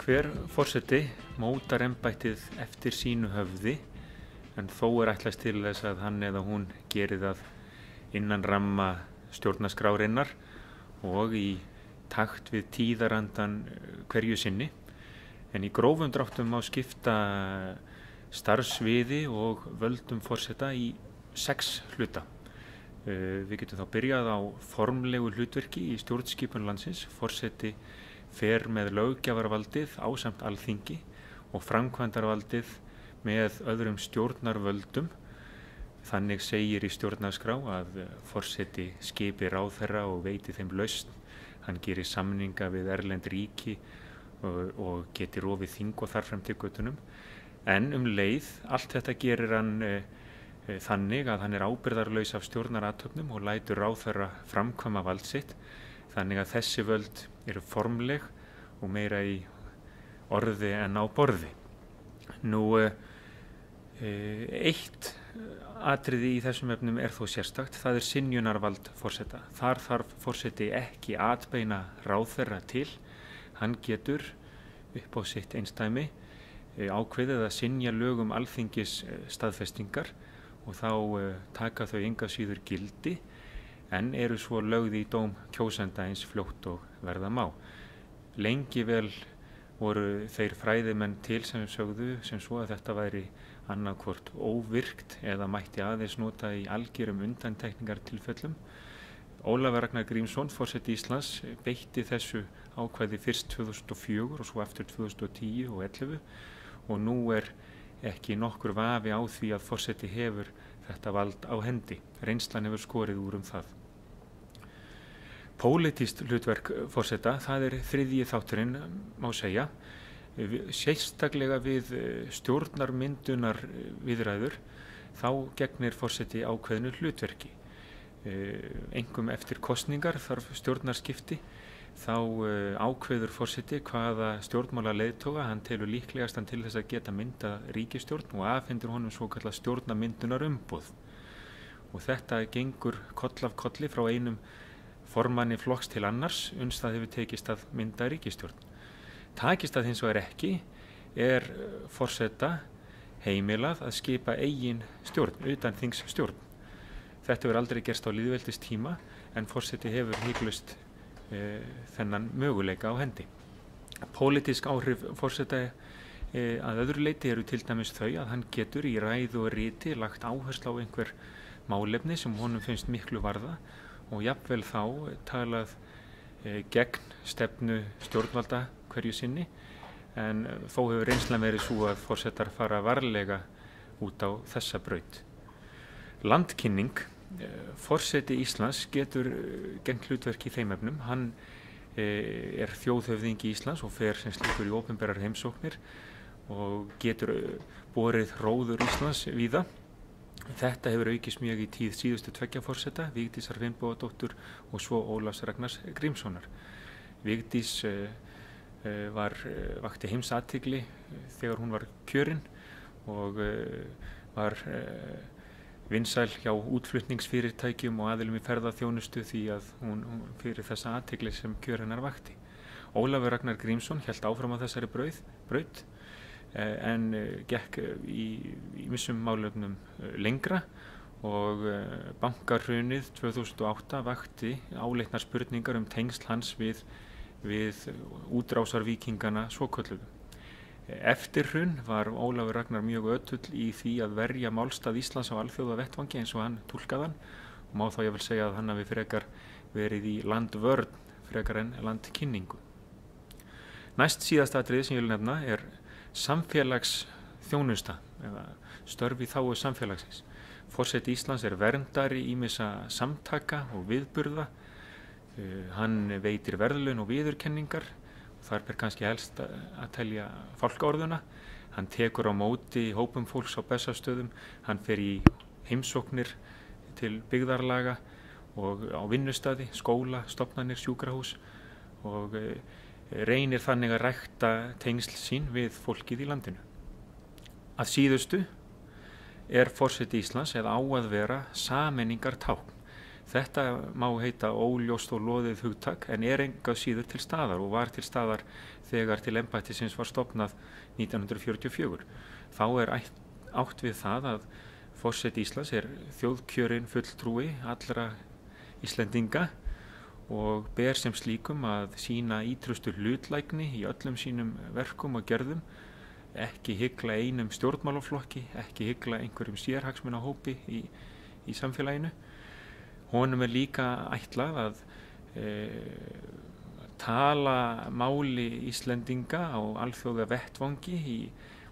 Hver forseti mótar embættið eftir sínu höfði, en þó ætlast til þess að hann eða hún geri það innan ramma stjórnarskrárinnar og í takt við tíðarandan hverju sinni. En í grófum dráttum má skipta starfsviði og völdum forseta í 6 hluta. Við getum þá byrjað á formlegu hlutverki í stjórnskipun landsins. Forseti fer með löggjafarvaldið ásamt Alþingi og framkvæmdarvaldið með öðrum stjórnarvöldum. Þannig segir í stjórnarskrá að forseti skipi ráðherra og veiti þeim lausn. Hann gerir samninga við erlend ríki og geti rofið þing og þar fram til götunum. En leið, allt þetta gerir hann þannig að hann er ábyrgðarlaus af stjórnarathöfnum og lætur ráðherra framkvæma vald sitt. Þannig að þessi völd eru formleg og meira í orði en á borði. Eitt atriði í þessum efnum er þó sérstakt, það er synjunarvald forseta. Þar þarf forseti ekki atbeina ráðherra til. Hann getur upp á sitt einsdæmi ákveðið að synja lögum Alþingis staðfestingar og þá taka þau enga síður gildi, en eru svo lögð í dóm kjósenda eins fljótt og verða má. Lengi vel voru þeir fræðimenn til sem sögðu sem svo að þetta væri annaðhvort óvirkt eða mætti aðeins nota í algjörum undantekningartilfellum. Ólafur Ragnar Grímsson, forseti Íslands, beitti þessu ákvæði fyrst 2004 og svo aftur 2010 og 2011 og nú er ekki nokkur vafi á því að forseti hefur þetta vald á hendi. Reynslan hefur skorið úr það. Pólitískt hlutverk forseta, það er þriðji þátturinn, má segja. Sérstaklega við stjórnarmyndunar viðræður, þá gegnir forseti ákveðnu hlutverki. Einkum eftir kosningar þarf stjórnarskipti, þá ákveður forseti hvaða stjórnmálaleiðtoga hann telur líklegastan til þess að geta mynda ríkisstjórn og afhendir honum svokallað stjórnarmyndunarumboð. Og þetta gengur koll af kolli frá einum formanni flokks til annars, uns það hefur tekist að mynda ríkisstjórn. Takist það hins vegar ekki, er forseta heimilað að skipa eigin stjórn, utan þingsstjórn. Þetta hefur aldrei gerst á lýðveldistíma, en forseti hefur hiklaust þennan möguleika á hendi. Pólitísk áhrif forseta að öðru leyti eru til dæmis þau að hann getur í ræðu og riti lagt áherslu á einhver málefni sem honum finnst miklu varða og jafnvel þá talað gegn stefnu stjórnvalda hverju sinni, en þó hefur reynslan verið svo að forsetar fara varlega út á þessa braut. Landkynning. Forseti Íslands getur gegnt hlutverki í þeim efnum. Hann er þjóðhöfðingi Íslands og fer sem slíkur í opinberar heimsóknir og getur borið róður Íslands víða. Þetta hefur aukist mjög í tíð síðustu 2 forseta, Vigdísar Finnbogadóttur og svo Ólafs Ragnars Grímssonar. Vigdís vakti heimsathygli þegar hún var kjörin og var vinsæl hjá útflutningsfyrirtækjum og aðilum í ferðaþjónustu því að hún fyrir þessa athygli sem kjör hennar vakti. Ólafur Ragnar Grímsson hélt áfram á þessari braut en gekk í ýmsum málefnum lengra og bankahrunið 2008 vakti áleitnar spurningar tengsl hans við útrásarvíkingana svokölluðu. Eftir hrun var Ólafur Ragnar mjög ötull í því að verja málstað Íslands á alþjóðavettvangi eins og hann túlkaði hann og má þá ég vil segja að hann hafi frekar verið í landvörn frekar en landkynningu. Næst síðasta atriði sem ég vil nefna er samfélagsþjónusta eða störf í þágu samfélagsins. Forseti Íslands er verndari ýmissa samtaka og viðburða. Hann veitir verðlaun og viðurkenningar. Þar ber kannski helst að telja fálkaorðuna. Hann tekur á móti hópum fólks á Bessastöðum. Hann fer í heimsóknir til byggðarlaga og á vinnustaði, skóla, stofnanir, sjúkrahús og reynir þannig að rækta tengsl sín við fólkið í landinu. Að síðustu er forseti Íslands eða á að vera sameiningartákn. Þetta má heita óljóst og loðið hugtak en engu að síður til staðar og var til staðar þegar til embættisins var stofnað 1944. Þá átt við það að forseti Íslands þjóðkjörinn fulltrúi allra Íslendinga og ber sem slíkum að sýna ítrustu hlutlægni í öllum sínum verkum og gerðum, ekki hygla einum stjórnmálaflokki, ekki hygla einhverjum sérhagsmunahópi í samfélaginu. Honum líka ætlað að tala máli Íslendinga á alþjóða vettvangi í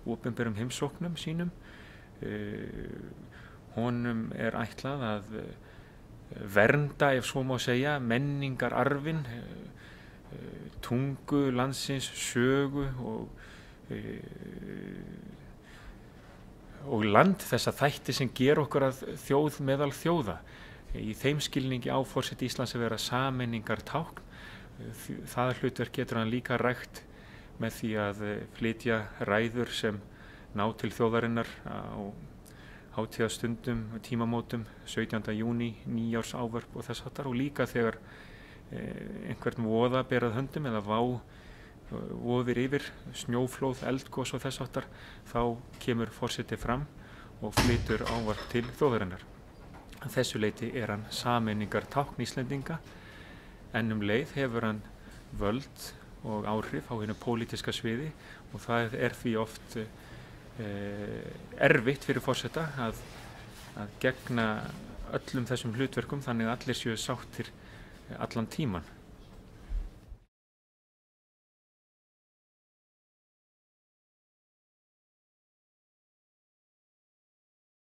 opinberum heimsóknum sínum. Honum ætlað að vernda, ef svo má segja, menningararfinn, tungu landsins, sögu og land, þessa þætti sem gera okkur að þjóð meðal þjóða. Í þeim skilningi á forseti Íslands að vera sameiningartákn. Það hlutverk getur hann líka rækt með því að flytja ræður sem ná til þjóðarinnar á hátíðastundum, tímamótum, 17. júní, nýjársávörp og þess háttar, og líka þegar einhvern voða ber að höndum eða vofir yfir, snjóflóð, eldgos og þess háttar, þá kemur forseti fram og flytur ávarp til þjóðarinnar. Að þessu leyti hann sameiningartákn Íslendinga, en leið hefur hann völd og áhrif á hinu pólitíska sviði og það því oft erfitt fyrir forseta að gegna öllum þessum hlutverkum þannig að allir séu sáttir allan tíman.